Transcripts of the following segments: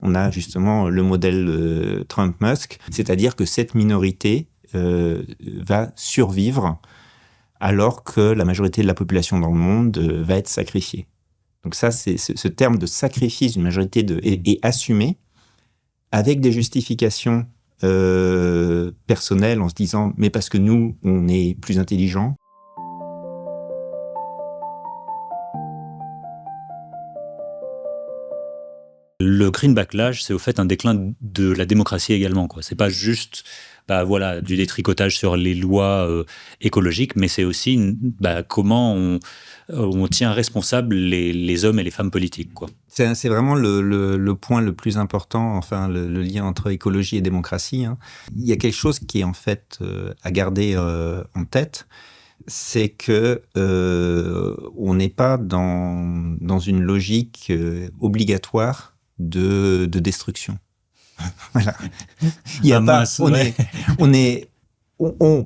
on a justement le modèle Trump-Musk, c'est-à-dire que cette minorité va survivre alors que la majorité de la population dans le monde va être sacrifiée. Donc ça, c'est ce terme de sacrifice d'une majorité est assumé avec des justifications personnelles en se disant « mais parce que nous, on est plus intelligents ». Le green backlash, c'est au fait un déclin de la démocratie également, quoi. C'est pas juste du détricotage sur les lois écologiques, mais c'est aussi comment on tient responsables les hommes et les femmes politiques, quoi. C'est vraiment le point le plus important, enfin le lien entre écologie et démocratie, hein. Il y a quelque chose qui est en fait à garder en tête, c'est que on n'est pas dans une logique obligatoire de destruction. Voilà. Il y a pas, alors il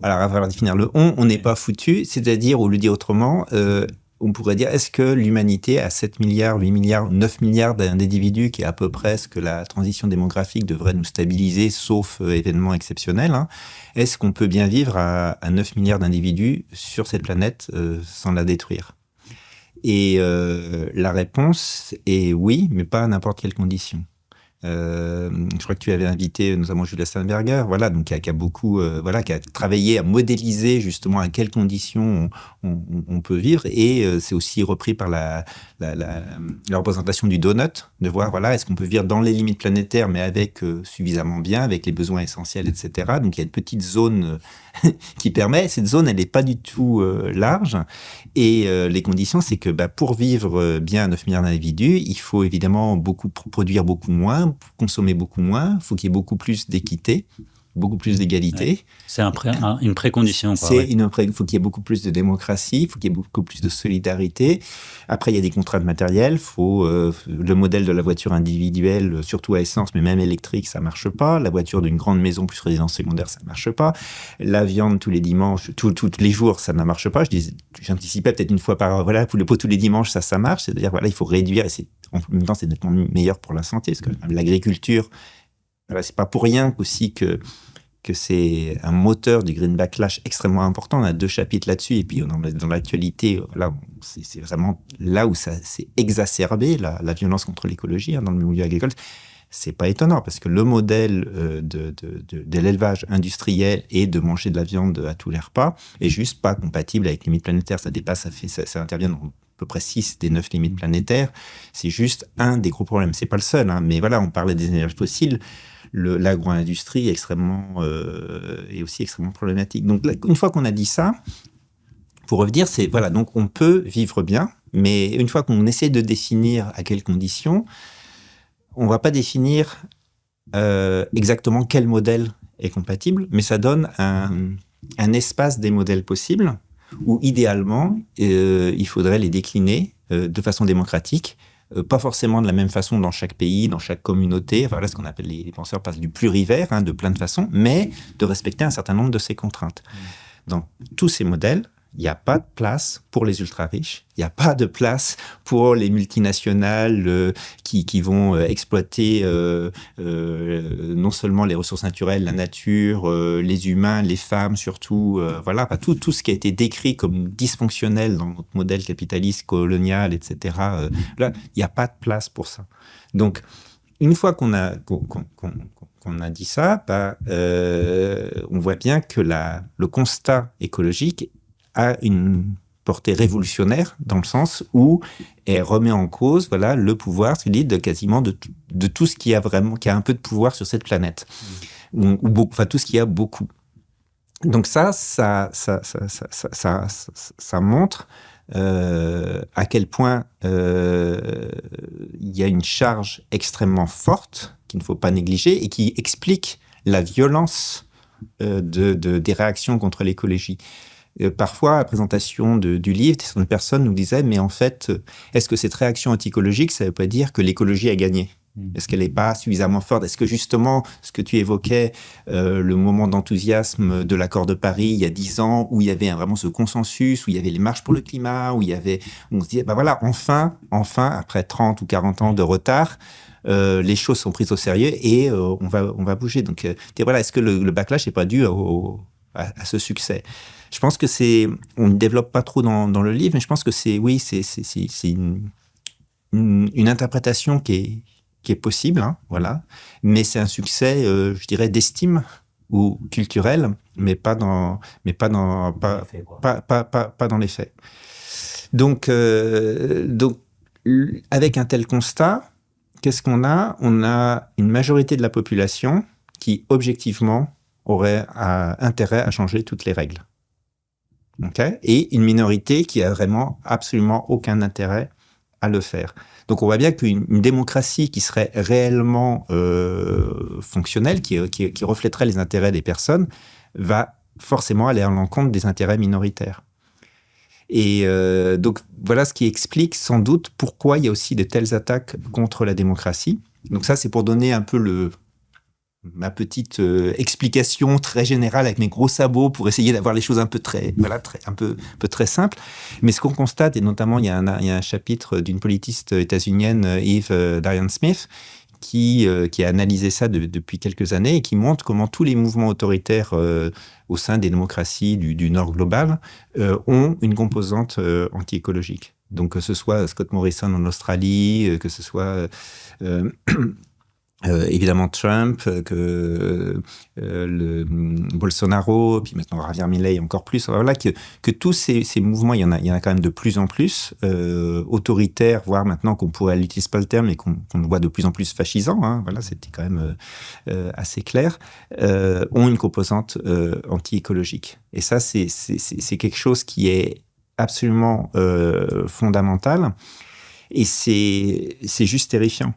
va falloir définir le on n'est pas foutu, c'est-à-dire, ou le dire autrement, on pourrait dire, est-ce que l'humanité a 7 milliards, 8 milliards, 9 milliards d'individus, qui est à peu près ce que la transition démographique devrait nous stabiliser, sauf événements exceptionnels, hein, est-ce qu'on peut bien vivre à 9 milliards d'individus sur cette planète sans la détruire ? Et la réponse est oui, mais pas à n'importe quelle condition. Je crois que tu avais invité notamment Julia Steinberger, voilà, donc qui a beaucoup, qui a travaillé à modéliser justement à quelles conditions on peut vivre, et c'est aussi repris par la représentation du donut, de voir, voilà, est-ce qu'on peut vivre dans les limites planétaires, mais avec suffisamment bien, avec les besoins essentiels, etc. Donc il y a une petite zone qui permet. Cette zone, elle n'est pas du tout large, et les conditions, c'est que pour vivre bien à 9 milliards d'individus, il faut évidemment produire beaucoup moins, consommer beaucoup moins, il faut qu'il y ait beaucoup plus d'équité, beaucoup plus d'égalité. Ouais. C'est une précondition. Il faut qu'il y ait beaucoup plus de démocratie, il faut qu'il y ait beaucoup plus de solidarité. Après, il y a des contraintes matérielles. Le modèle de la voiture individuelle, surtout à essence, mais même électrique, ça marche pas. La voiture d'une grande maison plus résidence secondaire, ça marche pas. La viande tous les dimanches, tous les jours, ça ne marche pas. J'anticipais peut-être une fois pour le pot tous les dimanches, ça marche. C'est-à-dire, il faut réduire, et en même temps, c'est nettement meilleur pour la santé, parce que l'agriculture, c'est pas pour rien aussi que c'est un moteur du green backlash extrêmement important. On a 2 chapitres là-dessus, et puis dans l'actualité, c'est vraiment là où ça s'est exacerbé, la violence contre l'écologie, dans le milieu agricole. C'est pas étonnant, parce que le modèle de l'élevage industriel et de manger de la viande à tous les repas est juste pas compatible avec les limites planétaires. Ça intervient dans à peu près 6 des 9 limites planétaires. C'est juste un des gros problèmes. C'est pas le seul, hein, mais voilà, on parlait des énergies fossiles. L'agro-industrie est aussi extrêmement problématique. Donc, une fois qu'on a dit ça, pour revenir, donc on peut vivre bien, mais une fois qu'on essaie de définir à quelles conditions, on ne va pas définir exactement quel modèle est compatible, mais ça donne un espace des modèles possibles où, idéalement, il faudrait les décliner de façon démocratique, pas forcément de la même façon dans chaque pays, dans chaque communauté. Enfin, voilà, ce qu'on appelle, les penseurs passent du plurivers, de plein de façons, mais de respecter un certain nombre de ces contraintes. Dans tous ces modèles, il n'y a pas de place pour les ultra-riches, il n'y a pas de place pour les multinationales qui vont exploiter non seulement les ressources naturelles, la nature, les humains, les femmes surtout, tout ce qui a été décrit comme dysfonctionnel dans notre modèle capitaliste, colonial, etc. Là, il n'y a pas de place pour ça. Donc, une fois qu'on a dit ça, on voit bien que le constat écologique a une portée révolutionnaire, dans le sens où elle remet en cause le pouvoir de quasiment de tout ce qui a un peu de pouvoir sur cette planète, tout ce qui a beaucoup. Donc ça montre à quel point il y a une charge extrêmement forte qu'il ne faut pas négliger et qui explique la violence des réactions contre l'écologie. Parfois, à la présentation du livre, certaines personnes nous disaient « Mais en fait, est-ce que cette réaction anti-écologique, ça ne veut pas dire que l'écologie a gagné ?» Est-ce qu'elle n'est pas suffisamment forte? Est-ce que justement, ce que tu évoquais, le moment d'enthousiasme de l'accord de Paris il y a 10 ans, où il y avait vraiment ce consensus, où il y avait les marches pour le climat, où on se disait, voilà, enfin, après 30 ou 40 ans de retard, les choses sont prises au sérieux et on va bouger. Donc, voilà, est-ce que le backlash n'est pas dû à ce succès? Je pense que on ne développe pas trop dans le livre, mais je pense que c'est une interprétation qui est possible, hein, voilà. Mais c'est un succès, je dirais, d'estime ou culturel, mais pas dans les faits. Donc, avec un tel constat, qu'est-ce qu'on a? On a une majorité de la population qui, objectivement, aurait intérêt à changer toutes les règles. Okay? Et une minorité qui a vraiment absolument aucun intérêt à le faire. Donc on voit bien qu'une démocratie qui serait réellement fonctionnelle, qui reflèterait les intérêts des personnes, va forcément aller à l'encontre des intérêts minoritaires. Et donc voilà ce qui explique sans doute pourquoi il y a aussi de telles attaques contre la démocratie. Donc ça, c'est pour donner un peu ma petite explication très générale avec mes gros sabots pour essayer d'avoir les choses un peu très simples. Mais ce qu'on constate, et notamment il y a un chapitre d'une politiste états-unienne, Eve Darian-Smith, qui a analysé ça depuis quelques années et qui montre comment tous les mouvements autoritaires au sein des démocraties du Nord global ont une composante anti-écologique. Donc que ce soit Scott Morrison en Australie, que ce soit évidemment Trump, le Bolsonaro, puis maintenant Javier Milei encore plus. Voilà que tous ces mouvements, il y en a quand même de plus en plus autoritaires, voire maintenant qu'on pourrait l'utiliser pas le terme, mais qu'on voit de plus en plus fascisants. Hein, voilà, c'était quand même assez clair. Ont une composante anti-écologique. Et ça, c'est quelque chose qui est absolument fondamental. Et c'est juste terrifiant.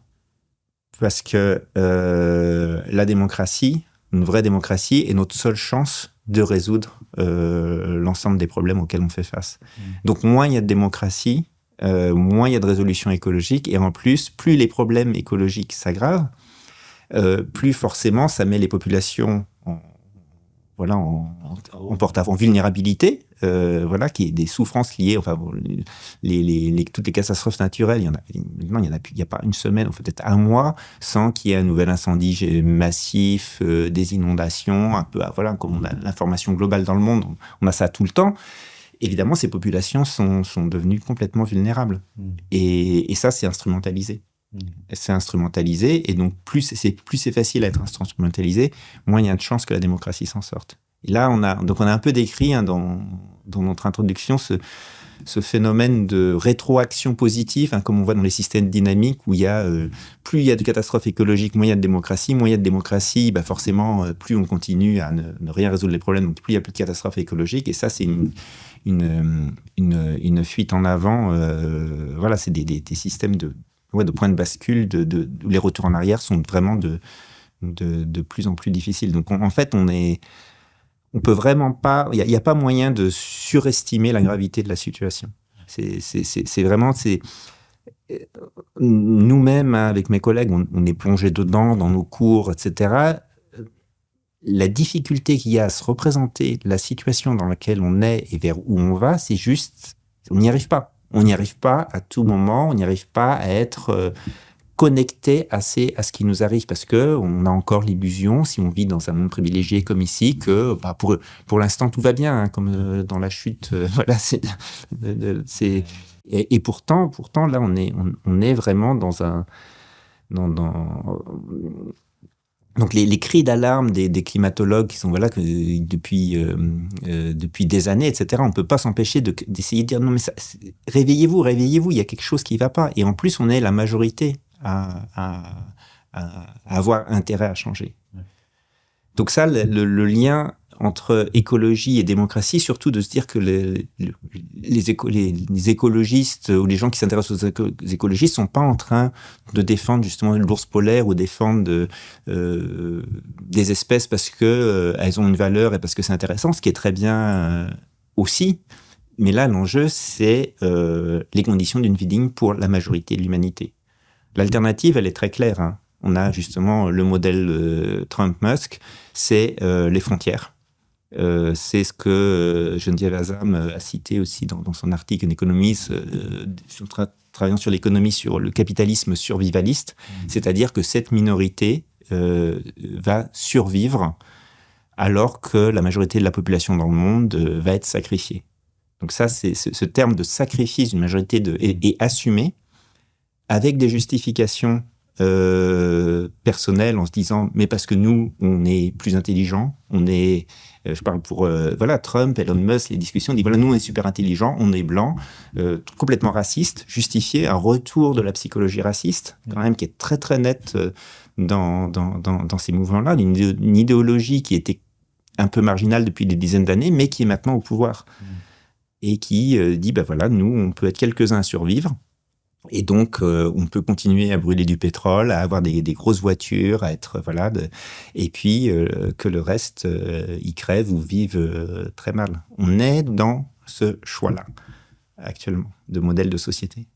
Parce que la démocratie, une vraie démocratie, est notre seule chance de résoudre l'ensemble des problèmes auxquels on fait face. Donc, moins il y a de démocratie, moins il y a de résolution écologique. Et en plus, plus les problèmes écologiques s'aggravent, plus forcément ça met les populations en vulnérabilité, qui est des souffrances liées, toutes les catastrophes naturelles. Il y a pas une semaine, ou peut-être un mois, sans qu'il y ait un nouvel incendie massif, des inondations, un peu, comme on a l'information globale dans le monde, on a ça tout le temps. Évidemment, ces populations sont devenues complètement vulnérables. Et ça, c'est instrumentalisé. C'est instrumentalisé, et donc plus c'est facile à être instrumentalisé, moins il y a de chances que la démocratie s'en sorte. Et là, on a un peu décrit dans notre introduction ce phénomène de rétroaction positive, comme on voit dans les systèmes dynamiques, où plus il y a de catastrophes écologiques, moins il y a de démocratie, moins il y a de démocratie, forcément, plus on continue à ne rien résoudre les problèmes, donc plus il y a plus de catastrophes écologiques, et ça, c'est une fuite en avant. C'est des systèmes de point de bascule, où les retours en arrière sont vraiment de plus en plus difficiles. Donc, en fait, on peut vraiment pas... Il n'y a pas moyen de surestimer la gravité de la situation. C'est vraiment... Nous-mêmes, avec mes collègues, on est plongés dedans, dans nos cours, etc. La difficulté qu'il y a à se représenter la situation dans laquelle on est et vers où on va, c'est juste... On n'y arrive pas. On n'y arrive pas à tout moment, on n'y arrive pas à être connecté assez à ce qui nous arrive, parce qu'on a encore l'illusion, si on vit dans un monde privilégié comme ici, que pour l'instant tout va bien, comme dans la chute. Et pourtant là on est vraiment dans un... Donc les cris d'alarme des climatologues qui sont que depuis des années, etc. On peut pas s'empêcher d'essayer de dire non mais réveillez-vous, il y a quelque chose qui va pas. Et en plus on est la majorité à avoir intérêt à changer. Donc ça, le lien entre écologie et démocratie, surtout de se dire que les écologistes ou les gens qui s'intéressent aux écologistes sont pas en train de défendre justement l'ours polaire ou défendre des espèces parce que elles ont une valeur et parce que c'est intéressant, ce qui est très bien aussi. Mais là, l'enjeu, c'est les conditions d'une vie digne pour la majorité de l'humanité. L'alternative, elle est très claire, hein. On a justement le modèle Trump-Musk, c'est les frontières. C'est ce que Geneviève Azam a cité aussi dans son article en Economist, travaillant sur l'économie, sur le capitalisme survivaliste, c'est-à-dire que cette minorité va survivre alors que la majorité de la population dans le monde va être sacrifiée. Donc ça, c'est ce terme de sacrifice d'une majorité est assumé avec des justifications personnelles en se disant mais parce que nous, on est plus intelligents, je parle pour Trump, Elon Musk, les discussions, on dit voilà, nous on est super intelligents, on est blancs, complètement racistes, justifier un retour de la psychologie raciste, quand même, qui est très très nette dans ces mouvements-là, une idéologie qui était un peu marginale depuis des dizaines d'années, mais qui est maintenant au pouvoir. Et qui dit, nous, on peut être quelques-uns à survivre, et donc on peut continuer à brûler du pétrole, à avoir des grosses voitures, à être, et puis que le reste, y crève ou vive très mal. On est dans ce choix-là, actuellement, de modèle de société.